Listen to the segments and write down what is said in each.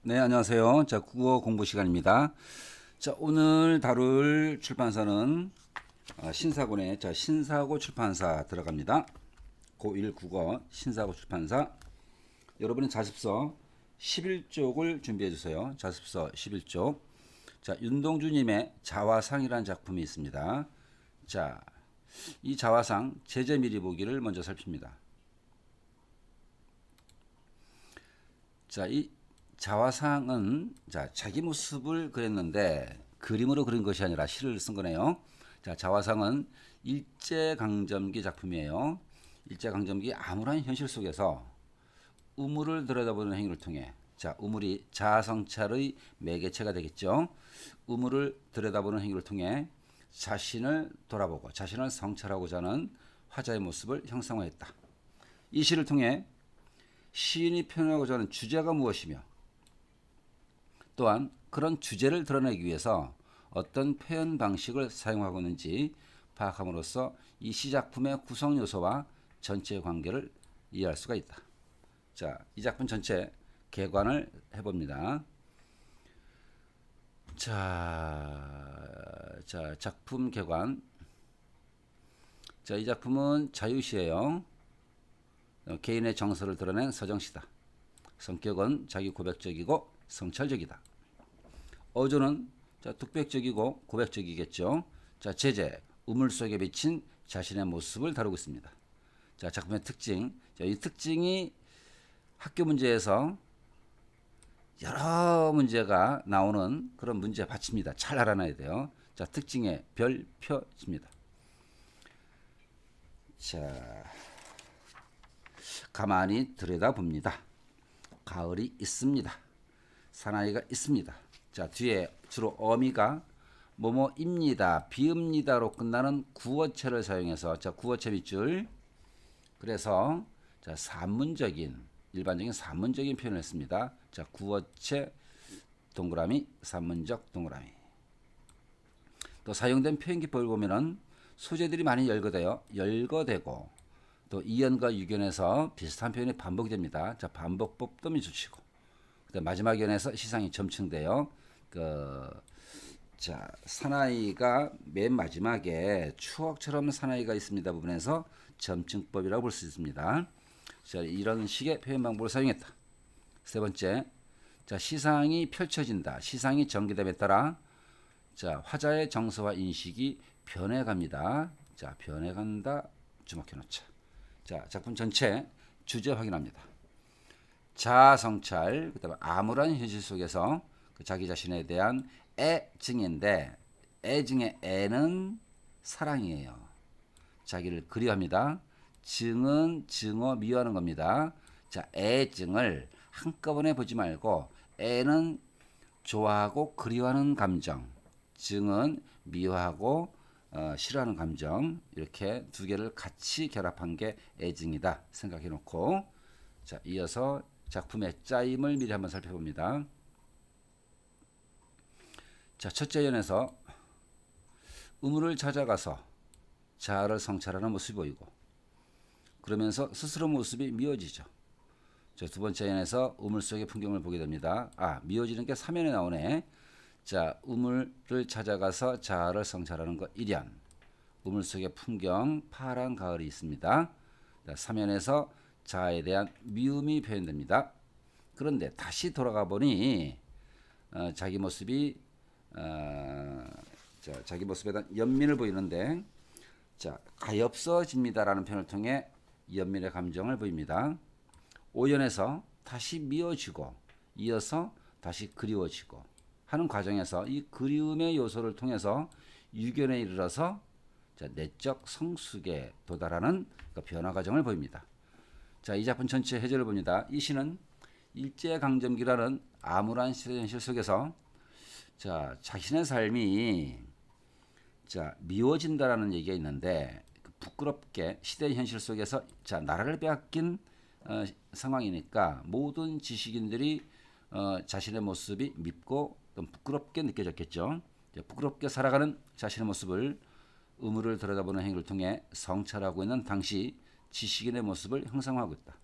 네, 안녕하세요. 자, 국어 공부 시간입니다. 자, 오늘 다룰 출판사는 신사군의 신사고 출판사 들어갑니다. 고1 국어 신사고 출판사. 여러분은 자습서 11쪽을 준비해 주세요. 자습서 11쪽. 자, 윤동주님의 자화상이라는 작품이 있습니다. 자, 이 자화상 제재 미리 보기를 먼저 살핍니다. 자, 이 자화상은 자기 모습을 그렸는데 그림으로 그린 것이 아니라 시를 쓴 거네요. 자, 자화상은 일제강점기 작품이에요. 일제강점기 암울한 현실 속에서 우물을 들여다보는 행위를 통해 우물이 자아성찰의 매개체가 되겠죠. 우물을 들여다보는 행위를 통해 자신을 돌아보고 자신을 성찰하고자 하는 화자의 모습을 형상화했다. 이 시를 통해 시인이 표현하고자 하는 주제가 무엇이며 또한 그런 주제를 드러내기 위해서 어떤 표현 방식을 사용하고 있는지 파악함으로써 이 시작품의 구성 요소와 전체 관계를 이해할 수가 있다. 자, 이 작품 전체 개관을 해봅니다. 작품 개관. 자, 이 작품은 자유시예요. 개인의 정서를 드러낸 서정시다. 성격은 자기 고백적이고 성찰적이다. 어조는 독백적이고 고백적이겠죠. 제재, 우물 속에 비친 자신의 모습을 다루고 있습니다. 자, 작품의 특징. 이 특징이 학교 문제에서 여러 문제가 나오는 그런 문제 받칩니다. 잘 알아놔야 돼요. 자, 특징의 별표입니다. 자, 가만히 들여다봅니다. 가을이 있습니다. 사나이가 있습니다. 자, 뒤에 주로 어미가 뭐뭐입니다, 비읍니다로 끝나는 구어체를 사용해서 구어체 밑줄. 그래서 산문적인 일반적인 산문적인 표현을 했습니다. 자, 구어체 동그라미, 산문적 동그라미. 또 사용된 표현 기법을 보면은 소재들이 많이 열거되고 또 이연과 유견에서 비슷한 표현이 반복됩니다. 자, 반복법도 미주치고. 마지막 연에서 시상이 점층돼요. 사나이가 맨 마지막에 추억처럼 사나이가 있습니다 부분에서 점층법이라고 볼 수 있습니다. 자, 이런 식의 표현 방법을 사용했다. 세 번째, 시상이 펼쳐진다. 시상이 전개됨에 따라 화자의 정서와 인식이 변해갑니다. 자, 변해간다. 주목해 놓자. 자, 작품 전체 주제 확인합니다. 자아성찰, 그다음에 암울한 현실 속에서 자기 자신에 대한 애증인데 애증의 애는 사랑이에요. 자기를 그리워합니다. 증은 증오 미워하는 겁니다. 자, 애증을 한꺼번에 보지 말고 애는 좋아하고 그리워하는 감정, 증은 미워하고 싫어하는 감정, 이렇게 두 개를 같이 결합한 게 애증이다 생각해 놓고, 자, 이어서 작품의 짜임을 미리 한번 살펴봅니다. 자, 첫째 연에서 우물을 찾아가서 자아를 성찰하는 모습이 보이고 그러면서 스스로 모습이 미워지죠. 자, 두 번째 연에서 우물 속의 풍경을 보게 됩니다. 미워지는 게 3연에 나오네. 자, 우물을 찾아가서 자아를 성찰하는 것 1연. 우물 속의 풍경, 파란 가을이 있습니다. 자, 3연에서 자아에 대한 미움이 표현됩니다. 그런데 다시 돌아가 보니 자기 모습이 자기 모습에 대한 연민을 보이는데, 자, 가엾어집니다라는 표현을 통해 연민의 감정을 보입니다. 5연에서 다시 미워지고 이어서 다시 그리워지고 하는 과정에서 이 그리움의 요소를 통해서 6연에 이르러서 내적 성숙에 도달하는 변화 과정을 보입니다. 자, 이 작품 전체 해설을 봅니다. 이 시는 일제강점기라는 암울한 시대 현실 속에서 자신의 삶이 미워진다라는 얘기가 있는데, 부끄럽게 시대 현실 속에서 나라를 빼앗긴 상황이니까 모든 지식인들이 자신의 모습이 밉고 좀 부끄럽게 느껴졌겠죠. 부끄럽게 살아가는 자신의 모습을 우물을 들여다보는 행위를 통해 성찰하고 있는 당시 지식인의 모습을 형상화하고 있다.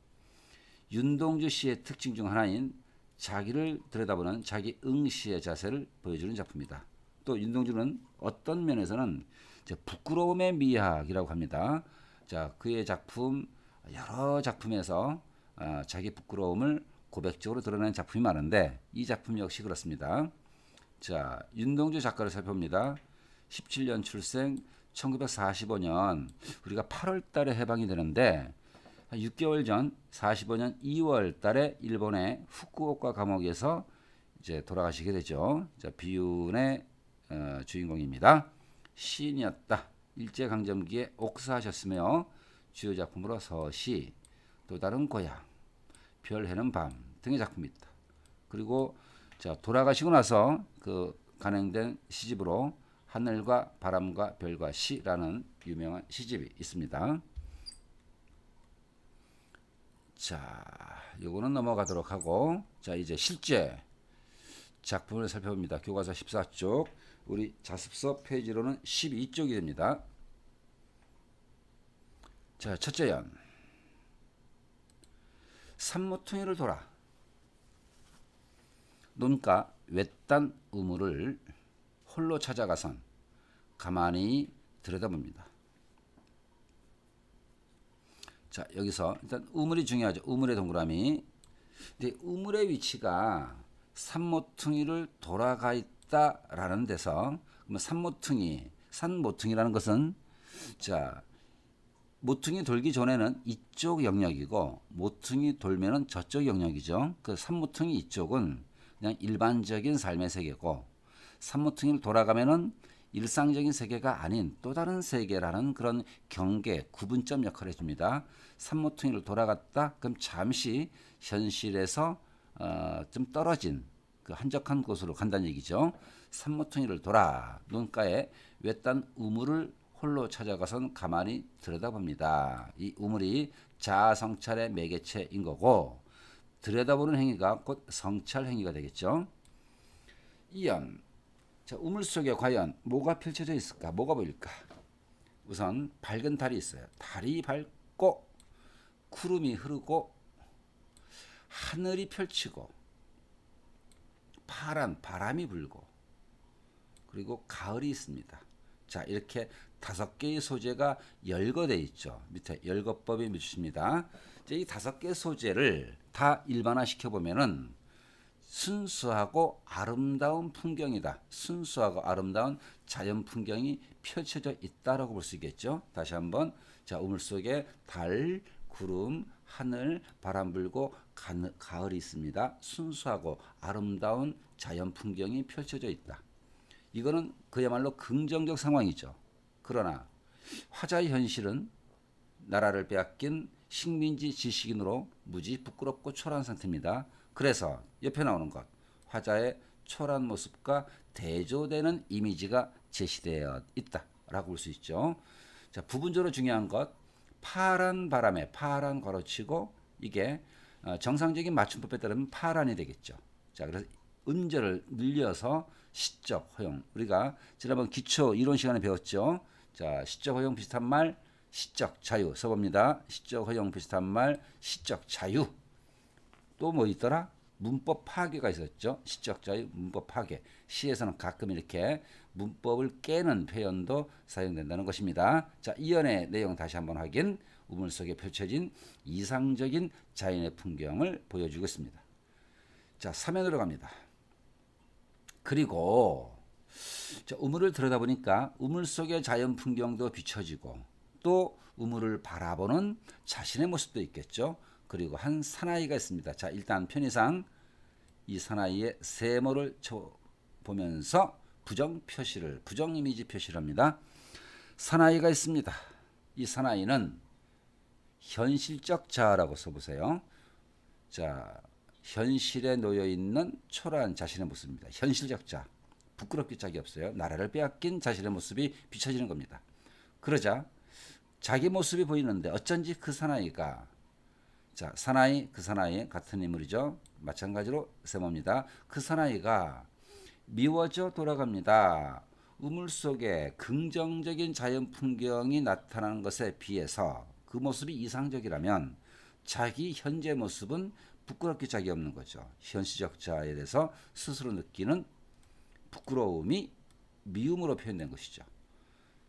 윤동주 씨의 특징 중 하나인 자기를 들여다보는 자기 응시의 자세를 보여주는 작품이다. 또 윤동주는 어떤 면에서는 이제 부끄러움의 미학이라고 합니다. 자, 그의 작품 여러 작품에서 자기 부끄러움을 고백적으로 드러낸 작품이 많은데 이 작품 역시 그렇습니다. 자, 윤동주 작가를 살펴봅니다. 17년 출생, 1945년 우리가 8월 달에 해방이 되는데 6개월 전 45년 2월 달에 일본의 후쿠오카 감옥에서 이제 돌아가시게 되죠. 자, 비운의 주인공입니다. 시인이었다. 일제강점기에 옥사하셨으며 주요 작품으로 서시, 또 다른 고향, 별 해는 밤 등의 작품이 있다. 그리고 자, 돌아가시고 나서 그 간행된 시집으로 하늘과 바람과 별과 시라는 유명한 시집이 있습니다. 자, 요거는 넘어가도록 하고, 자, 이제 실제 작품을 살펴봅니다. 교과서 14쪽, 우리 자습서 페이지로는 12쪽이 됩니다. 자, 첫째 연. 산모퉁이를 돌아 논가 외딴 우물을 홀로 찾아가선 가만히 들여다봅니다. 자, 여기서 일단 우물이 중요하죠. 우물의 동그라미. 근데 우물의 위치가 산모퉁이를 돌아가 있다라는 데서 그러면 산모퉁이라는 것은 자, 모퉁이 돌기 전에는 이쪽 영역이고 모퉁이 돌면은 저쪽 영역이죠. 그 산모퉁이 이쪽은 그냥 일반적인 삶의 세계고 산모퉁이를 돌아가면은 일상적인 세계가 아닌 또 다른 세계라는 그런 경계, 구분점 역할을 해줍니다. 산모퉁이를 돌아갔다, 그럼 잠시 현실에서 좀 떨어진 그 한적한 곳으로 간다는 얘기죠. 산모퉁이를 돌아 눈가에 외딴 우물을 홀로 찾아가선 가만히 들여다봅니다. 이 우물이 자아 성찰의 매개체인 거고 들여다보는 행위가 곧 성찰 행위가 되겠죠. 이연. 자, 우물 속에 과연 뭐가 펼쳐져 있을까? 뭐가 보일까? 우선 밝은 달이 있어요. 달이 밝고 구름이 흐르고 하늘이 펼치고 파란 바람이 불고 그리고 가을이 있습니다. 자, 이렇게 5개의 소재가 열거되어 있죠. 밑에 열거법이 묻힙니다. 이 5개의 소재를 다 일반화시켜 보면은 순수하고 아름다운 풍경이다. 순수하고 아름다운 자연 풍경이 펼쳐져 있다라고 볼 수 있겠죠. 다시 한번 자, 우물 속에 달, 구름, 하늘, 바람 불고 가을이 있습니다. 순수하고 아름다운 자연 풍경이 펼쳐져 있다. 이거는 그야말로 긍정적 상황이죠. 그러나 화자의 현실은 나라를 빼앗긴 식민지 지식인으로 무지 부끄럽고 초라한 상태입니다. 그래서 옆에 나오는 것, 화자의 초라한 모습과 대조되는 이미지가 제시되어 있다라고 볼 수 있죠. 자, 부분적으로 중요한 것, 파란 바람에 파란 걸어치고 이게 정상적인 맞춤법에 따르면 파란이 되겠죠. 자, 그래서 음절을 늘려서 시적 허용. 우리가 지난번 기초 이론 시간에 배웠죠. 자, 시적 허용 비슷한 말, 시적 자유 써봅니다. 시적 허용 비슷한 말, 시적 자유. 또 뭐 있더라? 문법 파괴가 있었죠. 시적 자유, 문법 파괴. 시에서는 가끔 이렇게 문법을 깨는 표현도 사용된다는 것입니다. 자, 이연의 내용 다시 한번 확인. 우물 속에 펼쳐진 이상적인 자연의 풍경을 보여주고 있습니다. 자, 3연으로 갑니다. 그리고 자, 우물을 들여다보니까 우물 속의 자연 풍경도 비춰지고 또 우물을 바라보는 자신의 모습도 있겠죠. 그리고 한 사나이가 있습니다. 자, 일단 편의상 이 사나이의 세모를 보면서 부정 이미지 표시를 합니다. 사나이가 있습니다. 이 사나이는 현실적 자아라고 써보세요. 자, 현실에 놓여 있는 초라한 자신의 모습입니다. 현실적 자. 부끄럽기 짝이 없어요. 나라를 빼앗긴 자신의 모습이 비춰지는 겁니다. 그러자 자기 모습이 보이는데 어쩐지 그 사나이가 자, 그 사나이 같은 인물이죠. 마찬가지로 세모입니다. 그 사나이가 미워져 돌아갑니다. 우물 속에 긍정적인 자연 풍경이 나타나는 것에 비해서 그 모습이 이상적이라면 자기 현재 모습은 부끄럽기 짝이 없는 거죠. 현실적 자아에 대해서 스스로 느끼는 부끄러움이 미움으로 표현된 것이죠.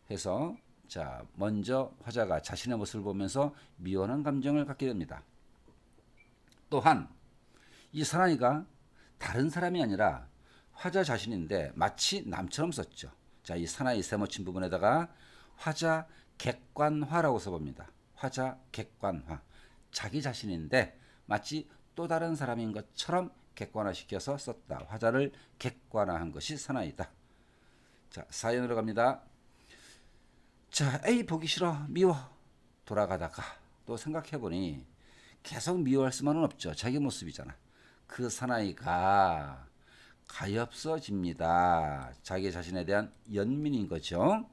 해서 자, 먼저 화자가 자신의 모습을 보면서 미워하는 감정을 갖게 됩니다. 또한 이 사나이가 다른 사람이 아니라 화자 자신인데 마치 남처럼 썼죠. 자, 이 사나이 세모친 부분에다가 화자 객관화라고 써봅니다. 화자 객관화. 자기 자신인데 마치 또 다른 사람인 것처럼 객관화시켜서 썼다. 화자를 객관화한 것이 사나이다. 자, 사연으로 갑니다. 자, 에이 보기 싫어 미워. 돌아가다가 또 생각해보니 계속 미워할 수만은 없죠. 자기 모습이잖아. 그 사나이가 가엾어집니다. 자기 자신에 대한 연민인 거죠.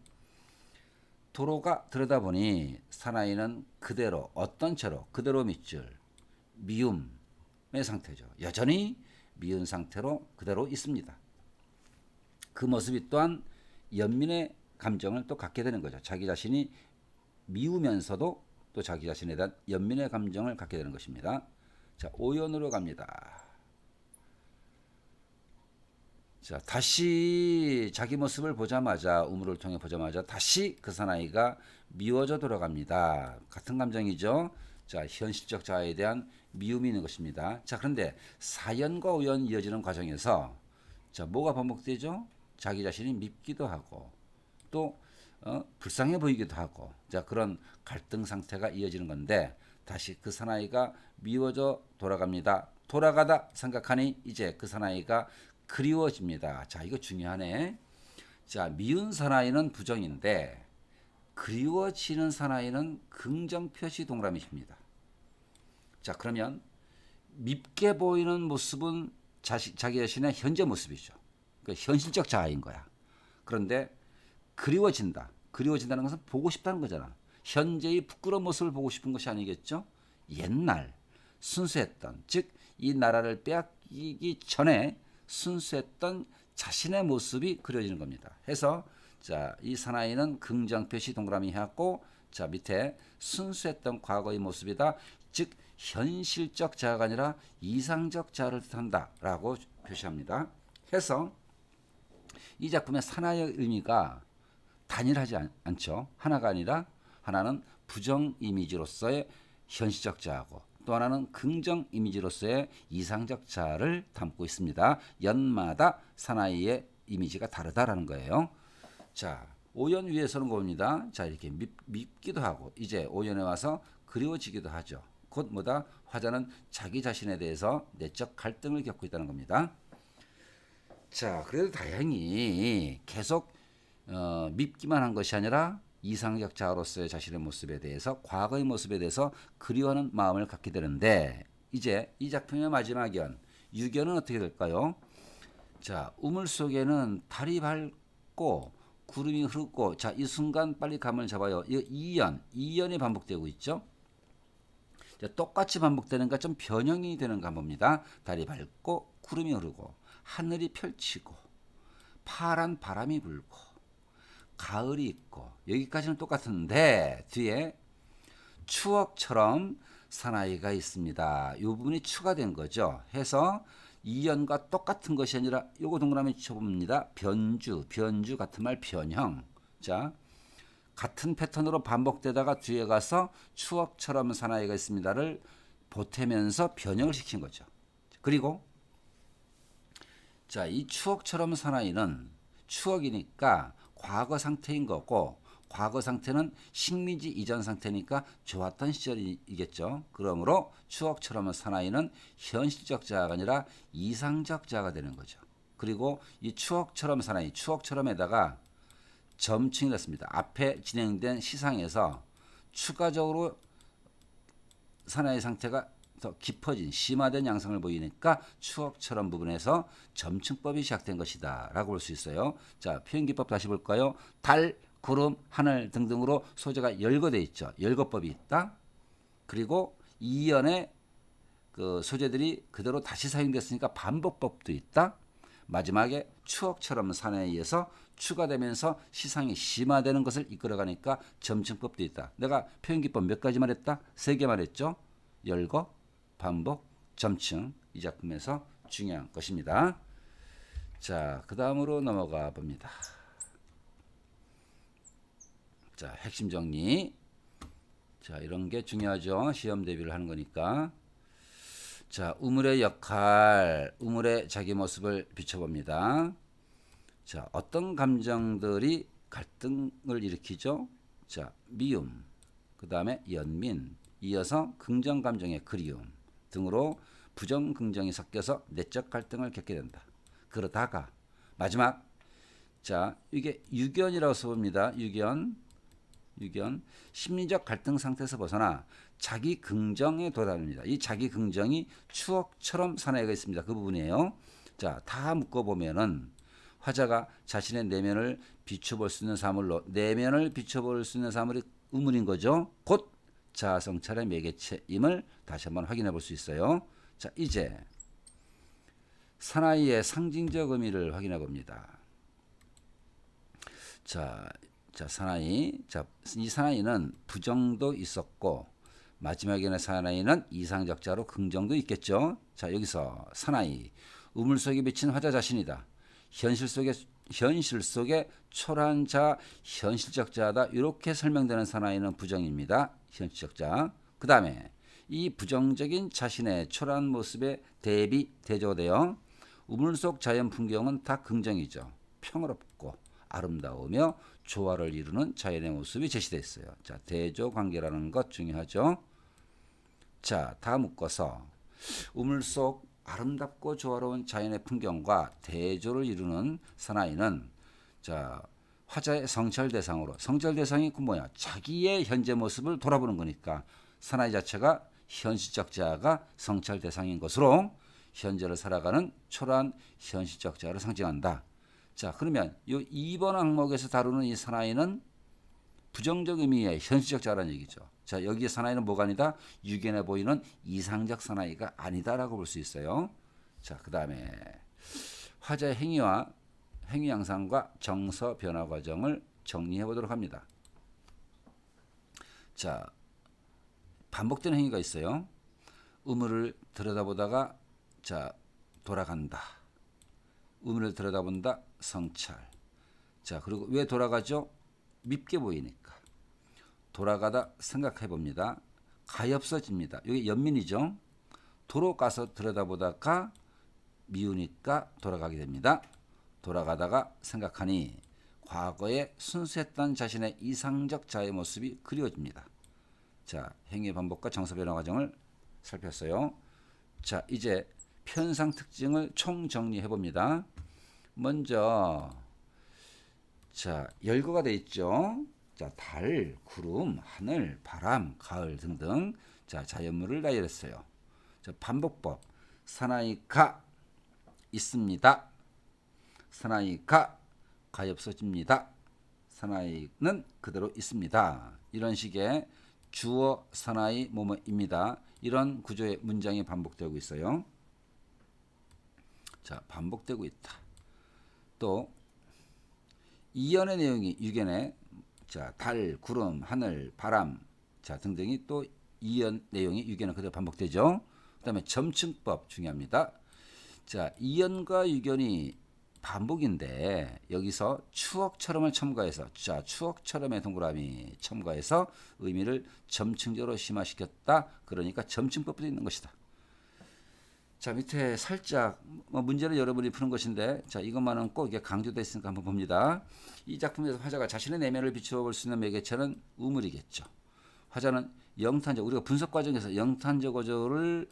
도로가 들여다보니 사나이는 그대로 어떤 채로 그대로 밑줄 미움의 상태죠. 여전히 미운 상태로 그대로 있습니다. 그 모습이 또한 연민의 감정을 또 갖게 되는 거죠. 자기 자신이 미우면서도 또 자기 자신에 대한 연민의 감정을 갖게 되는 것입니다. 자, 오연으로 갑니다. 자, 다시 자기 모습을 보자마자 우물을 통해 보자마자 다시 그 사나이가 미워져 돌아갑니다. 같은 감정이죠. 자, 현실적 자아에 대한 미움이 있는 것입니다. 자, 그런데 사연과 오연 이어지는 과정에서 자, 뭐가 반복되죠? 자기 자신이 밉기도 하고 또 불쌍해 보이기도 하고 자, 그런 갈등 상태가 이어지는 건데 다시 그 사나이가 미워져 돌아갑니다. 돌아가다 생각하니 이제 그 사나이가 그리워집니다. 자, 이거 중요하네. 자, 미운 사나이는 부정인데 그리워지는 사나이는 긍정 표시 동그라미입니다. 자, 그러면 밉게 보이는 모습은 자기 자신의 현재 모습이죠. 그러니까 현실적 자아인 거야. 그런데 그리워진다. 그리워진다는 것은 보고 싶다는 거잖아. 현재의 부끄러운 모습을 보고 싶은 것이 아니겠죠? 옛날 순수했던, 즉 이 나라를 빼앗기기 전에 순수했던 자신의 모습이 그려지는 겁니다. 해서 자, 이 사나이는 긍정 표시 동그라미 해갖고 자, 밑에 순수했던 과거의 모습이다. 즉 현실적 자아가 아니라 이상적 자아를 뜻한다라고 표시합니다. 해서 이 작품의 사나이의 의미가 단일하지 않죠. 하나가 아니라 하나는 부정 이미지로서의 현실적 자아고 또 하나는 긍정 이미지로서의 이상적 자아를 담고 있습니다. 연마다 사나이의 이미지가 다르다라는 거예요. 자, 오연 위에서는 봅니다. 자, 이렇게 밉기도 하고 이제 오연에 와서 그리워지기도 하죠. 곧 뭐다? 화자는 자기 자신에 대해서 내적 갈등을 겪고 있다는 겁니다. 자, 그래도 다행히 계속 밉기만 한 것이 아니라 이상적 자아로서의 자신의 모습에 대해서 과거의 모습에 대해서 그리워하는 마음을 갖게 되는데 이제 이 작품의 마지막 연 유견은 어떻게 될까요? 자, 우물 속에는 달이 밝고 구름이 흐르고 자, 이 순간 빨리 감을 잡아요. 이 2연이 반복되고 있죠. 자, 똑같이 반복되는가 좀 변형이 되는가 봅니다. 달이 밝고 구름이 흐르고 하늘이 펼치고 파란 바람이 불고 가을이 있고 여기까지는 똑같은데 뒤에 추억처럼 사나이가 있습니다. 이 부분이 추가된 거죠. 해서 이연과 똑같은 것이 아니라 요거 동그라미 쳐봅니다. 변주 같은 말 변형. 자, 같은 패턴으로 반복되다가 뒤에 가서 추억처럼 사나이가 있습니다를 보태면서 변형을 시킨 거죠. 그리고 자, 이 추억처럼 사나이는 추억이니까 과거 상태인 거고 과거 상태는 식민지 이전 상태니까 좋았던 시절이겠죠. 그러므로 추억처럼 사나이는 현실적 자아가 아니라 이상적 자아가 되는 거죠. 그리고 이 추억처럼 사나이, 추억처럼에다가 점칭이 됐습니다. 앞에 진행된 시상에서 추가적으로 사나이 상태가 더 깊어진 심화된 양상을 보이니까 추억처럼 부분에서 점층법이 시작된 것이다 라고 볼 수 있어요. 자, 표현기법 다시 볼까요? 달, 구름, 하늘 등등으로 소재가 열거되어 있죠. 열거법이 있다. 그리고 이연의 그 소재들이 그대로 다시 사용됐으니까 반복법도 있다. 마지막에 추억처럼 사나이에서 추가되면서 시상이 심화되는 것을 이끌어가니까 점층법도 있다. 내가 표현기법 몇 가지 말했다? 3개 말했죠. 열거, 반복, 점층. 이 작품에서 중요한 것입니다. 자, 그 다음으로 넘어가 봅니다. 자, 핵심 정리. 자, 이런 게 중요하죠. 시험 대비를 하는 거니까. 자, 우물의 역할, 우물의 자기 모습을 비춰봅니다. 자, 어떤 감정들이 갈등을 일으키죠? 자, 미움, 그 다음에 연민, 이어서 긍정 감정의 그리움 등으로 부정 긍정이 섞여서 내적 갈등을 겪게 된다. 그러다가 마지막, 자, 이게 유견이라고 써봅니다. 유견, 심리적 갈등 상태에서 벗어나 자기 긍정에 도달합니다. 이 자기 긍정이 추억처럼 사나이가 있습니다. 그 부분이에요. 자, 다 묶어보면은 화자가 자신의 내면을 비춰볼 수 있는 사물로, 내면을 비춰볼 수 있는 사물이 우물인 거죠. 곧 자아성찰의 매개체임을 다시 한번 확인해 볼 수 있어요. 자, 이제 사나이의 상징적 의미를 확인해 봅니다. 자, 사나이. 자, 이 사나이는 부정도 있었고 마지막에는 사나이는 이상적자로 긍정도 있겠죠. 자, 여기서 사나이, 우물 속에 비친 화자 자신이다. 현실 속에 초라한 자, 현실적 자다. 이렇게 설명되는 사나이는 부정입니다. 현실적 자. 그 다음에 이 부정적인 자신의 초라한 모습에 대조되어 우물 속 자연 풍경은 다 긍정이죠. 평화롭고 아름다우며 조화를 이루는 자연의 모습이 제시되어 있어요. 자, 대조 관계라는 것 중요하죠. 자, 다 묶어서 우물 속 아름답고 조화로운 자연의 풍경과 대조를 이루는 사나이는, 자, 화자의 성찰 대상으로, 성찰 대상이 그 뭐야? 자기의 현재 모습을 돌아보는 거니까 사나이 자체가 현실적 자아가 성찰 대상인 것으로 현재를 살아가는 초라한 현실적 자아를 상징한다. 자, 그러면 이 2번 항목에서 다루는 이 사나이는 부정적 의미의 현실적 자아라는 얘기죠. 자, 여기에 사나이는 뭐가 아니다? 유견해 보이는 이상적 사나이가 아니다라고 볼 수 있어요. 자, 그 다음에 화자의 행위 양상과 정서 변화 과정을 정리해 보도록 합니다. 자, 반복되는 행위가 있어요. 우물을 들여다보다가, 자, 돌아간다. 우물을 들여다본다. 성찰. 자, 그리고 왜 돌아가죠? 밉게 보이니까. 돌아가다 생각해 봅니다. 가엾어집니다. 이게 연민이죠. 도로 가서 들여다보다가 미우니까 돌아가게 됩니다. 돌아가다가 생각하니 과거에 순수했던 자신의 이상적 자의 모습이 그리워집니다. 자, 행위 반복과 정서 변화 과정을 살폈어요. 자, 이제 편상 특징을 총정리해 봅니다. 먼저, 자, 열거가 되어 있죠. 자, 달, 구름, 하늘, 바람, 가을 등등. 자, 자연물을 나열했어요. 자, 반복법. 사나이가 있습니다. 사나이가 가엾어집니다. 사나이는 그대로 있습니다. 이런 식의 주어 사나이 뭐뭐입니다. 이런 구조의 문장이 반복되고 있어요. 자, 반복되고 있다. 또 이연의 내용이 유견에, 자, 달, 구름, 하늘, 바람, 자, 등등이 또 이연 내용이 유견에 그대로 반복되죠. 그다음에 점층법 중요합니다. 자, 이연과 유견이 반복인데 여기서 추억처럼을 첨가해서, 자, 추억처럼의 동그라미 첨가해서 의미를 점층적으로 심화시켰다. 그러니까 점층법도 있는 것이다. 자, 밑에 살짝 문제를 여러분이 푸는 것인데, 자, 이것만은 꼭 이게 강조되어 있으니까 한번 봅니다. 이 작품에서 화자가 자신의 내면을 비추어 볼 수 있는 매개체는 우물이겠죠. 화자는 영탄적, 우리가 분석 과정에서 영탄적 어조를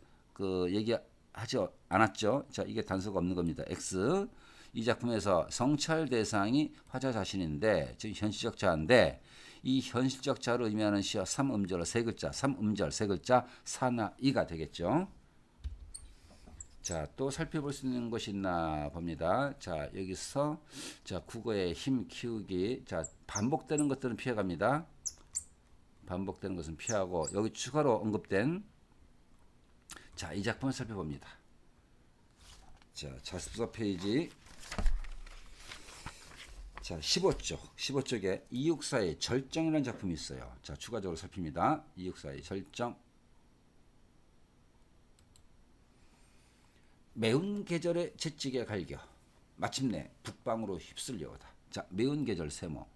얘기하지 않았죠. 자, 이게 단서가 없는 겁니다. X. 이 작품에서 성찰 대상이 화자 자신인데, 즉 현실적 자인데, 이 현실적 자를 의미하는 시어 3음절 세 글자, 3음절 세 글자 사나이가 되겠죠. 자, 또 살펴볼 수 있는 것이 있나 봅니다. 자, 여기서, 자, 국어의 힘 키우기. 자, 반복되는 것들은 피해갑니다. 반복되는 것은 피하고, 여기 추가로 언급된, 자, 이 작품을 살펴봅니다. 자, 자습서 페이지, 자, 15쪽에 이육사의 절정이라는 작품이 있어요. 자, 추가적으로 살핍니다. 이육사의 절정. 매운 계절에 채찍에 갈겨 마침내 북방으로 휩쓸려오다. 자, 매운 계절 세모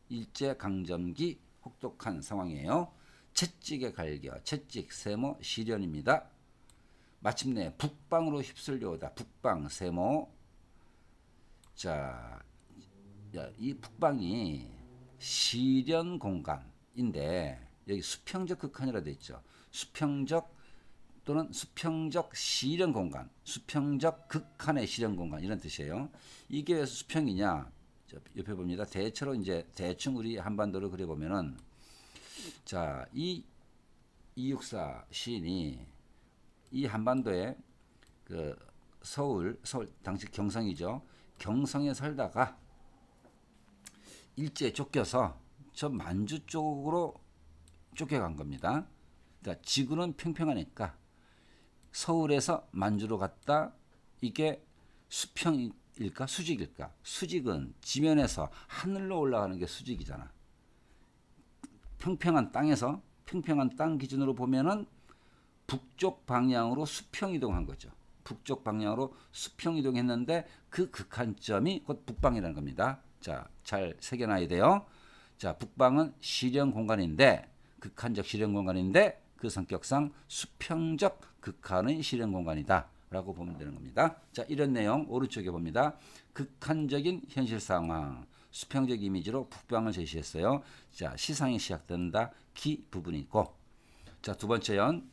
일제 강점기 혹독한 상황이에요. 채찍에 갈겨 채찍 세모 시련입니다. 마침내 북방으로 휩쓸려오다. 북방 세모. 자, 이 북방이 시련 공간인데 여기 수평적 극한이라 돼 있죠. 수평적 또는 수평적 시련 공간, 수평적 극한의 시련 공간 이런 뜻이에요. 이게 왜 수평이냐? 옆에 봅니다. 대체로 이제 대충 우리 한반도를 그려 보면은 자, 이 이육사 시인이 이 한반도에 그 서울 당시 경성이죠. 경성에 살다가 일제에 쫓겨서 저 만주 쪽으로 쫓겨간 겁니다. 그러니까 지구는 평평하니까 서울에서 만주로 갔다. 이게 수평일까 수직일까? 수직은 지면에서 하늘로 올라가는 게 수직이잖아. 평평한 땅에서 평평한 땅 기준으로 보면은 북쪽 방향으로 수평 이동한 거죠. 북쪽 방향으로 수평 이동했는데 그 극한점이 곧 북방이라는 겁니다. 자, 잘 새겨놔야 돼요. 자, 북방은 시련 공간인데 극한적 시련 공간인데 그 성격상 수평적 극한의 시련 공간이다 라고 보면 되는 겁니다. 자, 이런 내용 오른쪽에 봅니다. 극한적인 현실 상황 수평적 이미지로 북방을 제시했어요. 자, 시상이 시작된다. 기 부분이 있고. 자, 두 번째 연.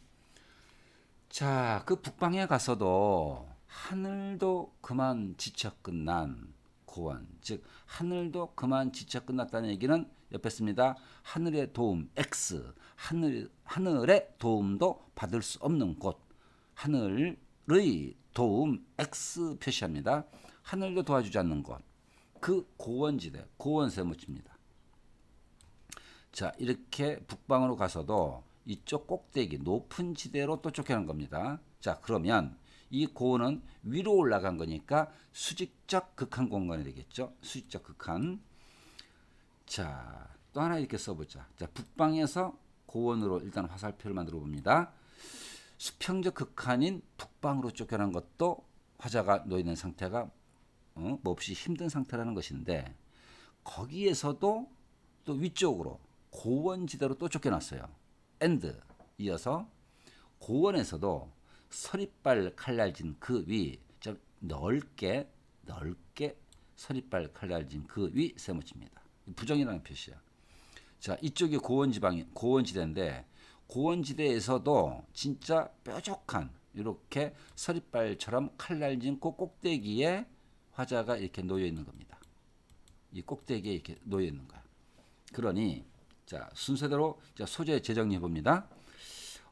자, 그 북방에 가서도 하늘도 그만 지쳐 끝난 고원, 즉 하늘도 그만 지쳐 끝났다는 얘기는 옆에 씁니다. 하늘의 도움 X, 하늘의 도움도 받을 수 없는 곳, 하늘의 도움 X 표시합니다. 하늘도 도와주지 않는 곳, 그 고원지대, 고원세무치입니다. 자, 이렇게 북방으로 가서도 이쪽 꼭대기 높은 지대로 또 쫓겨난 겁니다. 자, 그러면 이 고원은 위로 올라간 거니까 수직적 극한 공간이 되겠죠. 수직적 극한. 자, 또 하나 이렇게 써보자. 자, 북방에서 고원으로 일단 화살표를 만들어 봅니다. 수평적 극한인 북방으로 쫓겨난 것도 화자가 놓이는 상태가 몹시 힘든 상태라는 것인데 거기에서도 또 위쪽으로 고원지대로 또 쫓겨났어요. 엔드 이어서 고원에서도 서리빨 칼날진 그 위, 좀 넓게 서리빨 칼날진 그 위 세모치입니다. 부정이라는 표시야. 자, 이쪽이 고원지대인데 고원지대에서도 진짜 뾰족한 이렇게 서리빨처럼 칼날진 그 꼭대기에 화자가 이렇게 놓여 있는 겁니다. 이 꼭대기에 이렇게 놓여 있는 거야. 그러니 자, 순서대로 자, 소재 재정리해 봅니다.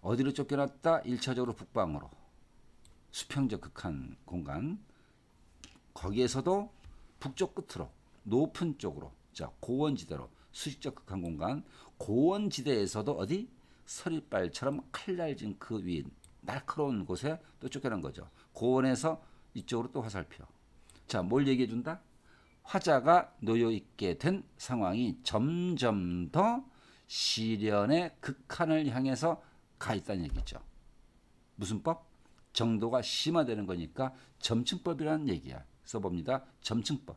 어디로 쫓겨났다? 1차적으로 북방으로. 수평적 극한 공간. 거기에서도 북쪽 끝으로 높은 쪽으로. 자, 고원지대로 수직적 극한 공간. 고원지대에서도 어디? 서리빨처럼 칼날진 그 위 날카로운 곳에 또 쫓겨난 거죠. 고원에서 이쪽으로 또 화살표. 자, 뭘 얘기해 준다? 화자가 놓여 있게 된 상황이 점점 더 시련의 극한을 향해서 가 있다는 얘기죠. 무슨 법? 정도가 심화되는 거니까 점층법이라는 얘기야. 써봅니다. 점층법.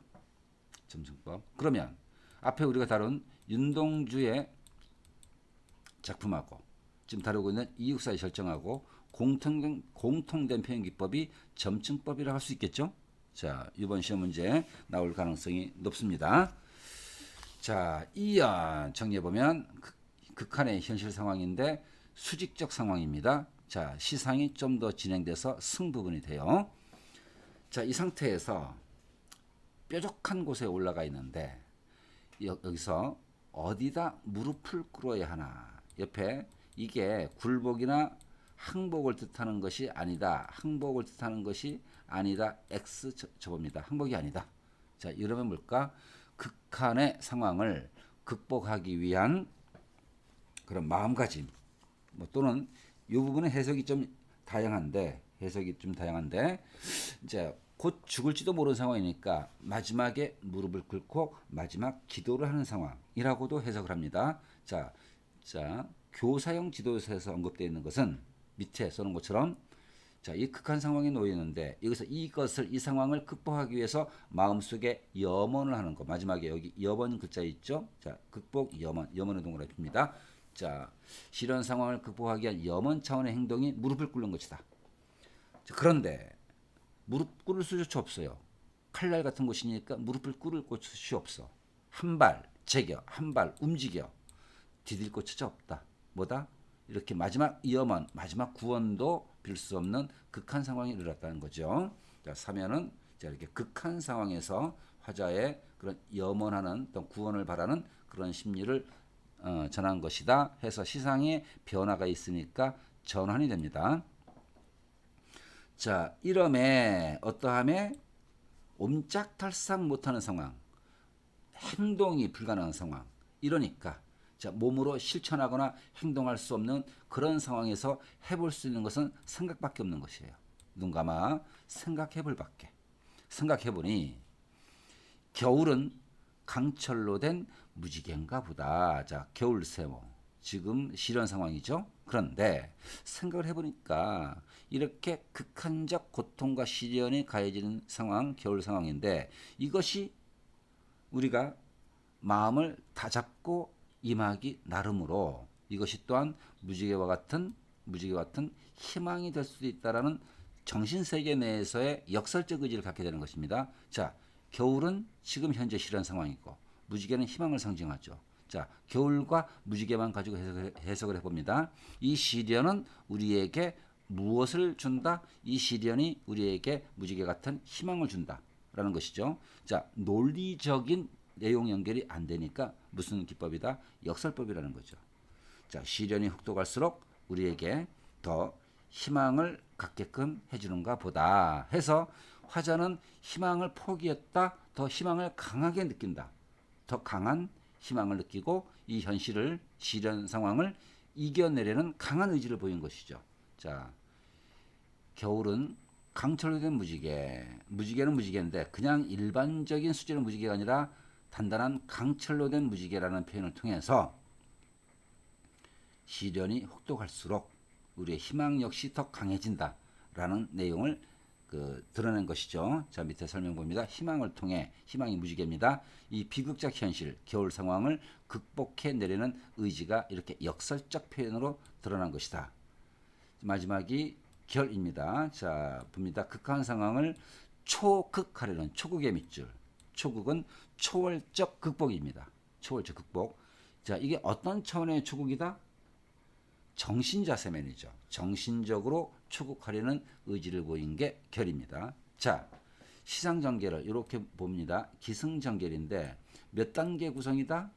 그러면 앞에 우리가 다룬 윤동주의 작품하고 지금 다루고 있는 이육사의 설정하고 공통된 표현 기법이 점층법이라고 할 수 있겠죠? 자, 이번 시험 문제 나올 가능성이 높습니다. 자, 이연 정리해보면 극한의 현실 상황인데 수직적 상황입니다. 자, 시상이 좀 더 진행돼서 승부분이 돼요. 자, 이 상태에서 뾰족한 곳에 올라가 있는데 여기서 어디다 무릎을 꿇어야 하나. 옆에 이게 굴복이나 항복을 뜻하는 것이 아니다. 항복을 뜻하는 것이 아니다. X 접읍니다. 항복이 아니다. 자, 이러면 뭘까? 극한의 상황을 극복하기 위한 그런 마음가짐. 또는 이 부분은 해석이 좀 다양한데 이제 곧 죽을지도 모르는 상황이니까 마지막에 무릎을 꿇고 마지막 기도를 하는 상황이라고도 해석을 합니다. 자, 교사형 지도서에서 언급되어 있는 것은 밑에 써놓은 것처럼 자, 이 극한 상황에 놓여 있는데 여기서 이 상황을 극복하기 위해서 마음속에 염원을 하는 거. 마지막에 여기 염원 글자 있죠? 자, 극복 염원의 동그라미입니다. 자, 실현 상황을 극복하기 위한 염원 차원의 행동이 무릎을 꿇는 것이다. 자, 그런데 무릎 꿇을 수조차 없어요. 칼날 같은 곳이니까 무릎을 꿇을 곳이 없어. 한 발 제겨, 한 발 움직여. 디딜 곳이 없다. 뭐다? 이렇게 마지막 염원, 마지막 구원도 빌 수 없는 극한 상황이 일어났다는 거죠. 자, 사면은 자, 이렇게 극한 상황에서 화자의 그런 염원하는 어떤 구원을 바라는 그런 심리를 전한 것이다 해서 시상에 변화가 있으니까 전환이 됩니다. 자, 이름에 어떠함에 옴짝달싹 못하는 상황, 행동이 불가능한 상황. 이러니까 자, 몸으로 실천하거나 행동할 수 없는 그런 상황에서 해볼 수 있는 것은 생각밖에 없는 것이에요. 눈 감아 생각해볼 밖에. 생각해보니 겨울은 강철로 된 무지개인가 보다. 자, 겨울 세모. 지금 실현 상황이죠. 그런데 생각을 해보니까 이렇게 극한적 고통과 시련이 가해지는 상황, 겨울 상황인데 이것이 우리가 마음을 다잡고 임하기 나름으로 이것이 또한 무지개와 같은 희망이 될 수도 있다라는 정신세계 내에서의 역설적 의지를 갖게 되는 것입니다. 자, 겨울은 지금 현재 실현 상황이고 무지개는 희망을 상징하죠. 자, 겨울과 무지개만 가지고 해석을 해봅니다. 이 시련은 우리에게 무엇을 준다? 이 시련이 우리에게 무지개 같은 희망을 준다라는 것이죠. 자, 논리적인 내용 연결이 안 되니까 무슨 기법이다? 역설법이라는 거죠. 자, 시련이 혹독할수록 우리에게 더 희망을 갖게끔 해주는가 보다 해서 화자는 희망을 포기했다. 더 희망을 강하게 느낀다. 더 강한 희망을 느끼고 이 현실을 시련 상황을 이겨내려는 강한 의지를 보인 것이죠. 자, 겨울은 강철로 된 무지개. 무지개는 무지개인데 그냥 일반적인 수제의 무지개가 아니라 단단한 강철로 된 무지개라는 표현을 통해서 시련이 혹독할수록 우리의 희망 역시 더 강해진다라는 내용을 드러낸 것이죠. 자, 밑에 설명 봅니다. 희망을 통해, 희망이 무지개입니다. 이 비극적 현실, 겨울 상황을 극복해 내려는 의지가 이렇게 역설적 표현으로 드러난 것이다. 마지막이 결입니다. 자, 봅니다. 극한 상황을 초극하려는 초극의 밑줄. 초극은 초월적 극복입니다. 초월적 극복. 자, 이게 어떤 차원의 초극이다? 정신자세면이죠. 정신적으로 초극하려는 의지를 보인 게 결입니다. 자, 시상전결을 이렇게 봅니다. 기승전결인데 몇 단계 구성이다?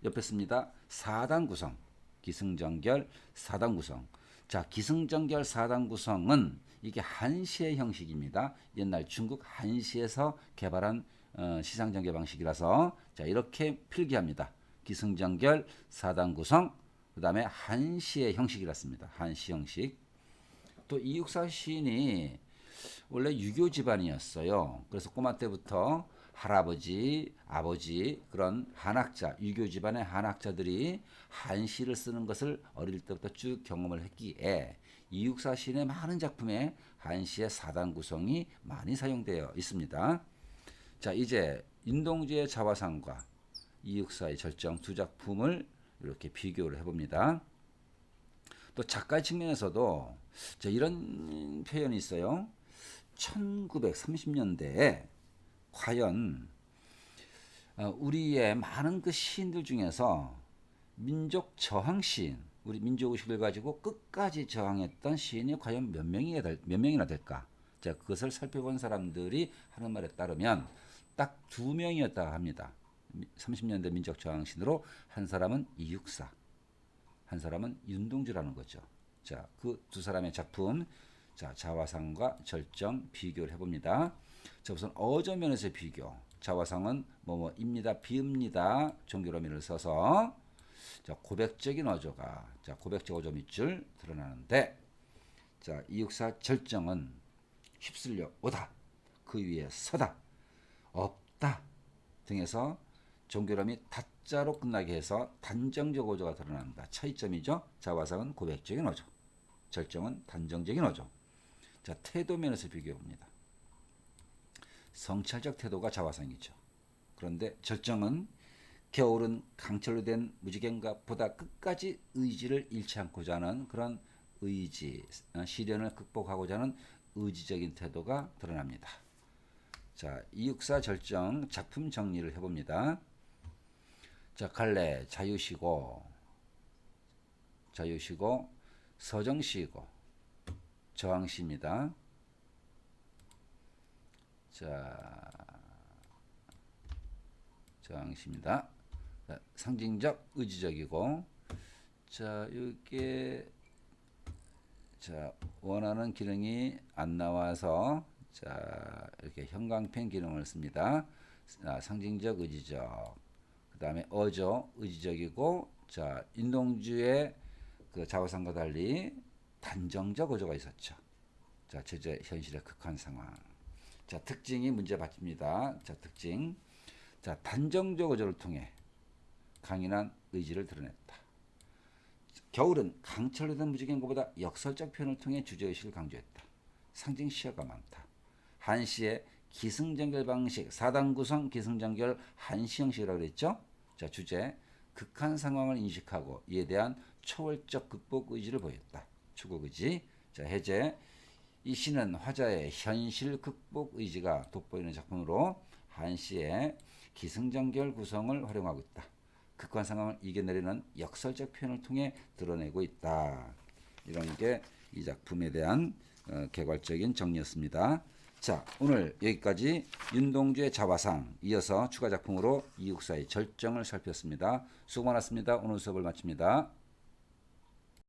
옆에 씁니다. 4단 구성. 기승전결 4단 구성. 자, 기승전결 4단 구성은 이게 한시의 형식입니다. 옛날 중국 한시에서 개발한 시상전결 방식이라서 자, 이렇게 필기합니다. 기승전결 4단 구성, 그 다음에 한시의 형식이라 씁니다. 한시 형식. 또 이육사 시인이 원래 유교 집안이었어요. 그래서 꼬마 때부터 할아버지, 아버지 그런 한학자, 유교 집안의 한학자들이 한시를 쓰는 것을 어릴 때부터 쭉 경험을 했기에 이육사 시인의 많은 작품에 한시의 4단 구성이 많이 사용되어 있습니다. 자, 이제 윤동주의 자화상과 이육사의 절정 두 작품을 이렇게 비교를 해봅니다. 또 작가의 측면에서도 자, 이런 표현이 있어요. 1930년대에 과연 우리의 많은 그 시인들 중에서 민족 저항 시인, 우리 민족의식을 가지고 끝까지 저항했던 시인이 과연 몇 명이나 될까? 자, 그것을 살펴본 사람들이 하는 말에 따르면 딱 2명이었다 합니다. 30년대 민족 저항신으로 한 사람은 이육사, 한 사람은 윤동주라는 거죠. 자, 그 두 사람의 작품, 자, 자화상과 절정 비교를 해봅니다. 자, 우선 어조면에서의 비교. 자화상은 뭐뭐입니다, 비읍니다, 종교로미를 써서 자, 고백적인 어조가, 자, 고백적 어조 밑줄 드러나는데, 자, 이육사 절정은 휩쓸려 오다, 그 위에 서다, 없다 등에서 종교람이 다자로 끝나게 해서 단정적 어조가 드러난다. 차이점이죠. 자화상은 고백적인 어조, 절정은 단정적인 어조. 자, 태도 면에서 비교해 봅니다. 성찰적 태도가 자화상이죠. 그런데 절정은 겨울은 강철로 된 무지개인가 보다 끝까지 의지를 잃지 않고자 하는 그런 의지, 시련을 극복하고자 하는 의지적인 태도가 드러납니다. 자, 이육사 절정 작품 정리를 해봅니다. 자, 갈래 자유시고 서정시이고 저항시입니다. 자, 저항시입니다. 자, 상징적 의지적이고, 자, 이게 자, 원하는 기능이 안 나와서 자, 이렇게 형광펜 기능을 씁니다. 자, 상징적 의지적. 그다음에 어조 의지적이고, 자, 인동주의 그 자화상과 달리 단정적 어조가 있었죠. 자, 제재 현실의 극한 상황. 자, 특징이 문제 받습니다. 자, 특징. 자, 단정적 어조를 통해 강인한 의지를 드러냈다. 겨울은 강철로 된 무지개인 것보다 역설적 표현을 통해 주제의식을 강조했다. 상징 시야가 많다. 한시의 기승전결 방식, 4단 구성 기승전결 한시 형식이라고 그랬죠. 자, 주제, 극한 상황을 인식하고 이에 대한 초월적 극복 의지를 보였다. 추구 의지. 자, 해제. 이 시는 화자의 현실 극복 의지가 돋보이는 작품으로 한시의 기승전결 구성을 활용하고 있다. 극한 상황을 이겨내려는 역설적 표현을 통해 드러내고 있다. 이런 게 이 작품에 대한 개괄적인 정리였습니다. 자, 오늘 여기까지 윤동주의 자화상, 이어서 추가 작품으로 이육사의 절정을 살폈습니다. 수고 많았습니다. 오늘 수업을 마칩니다.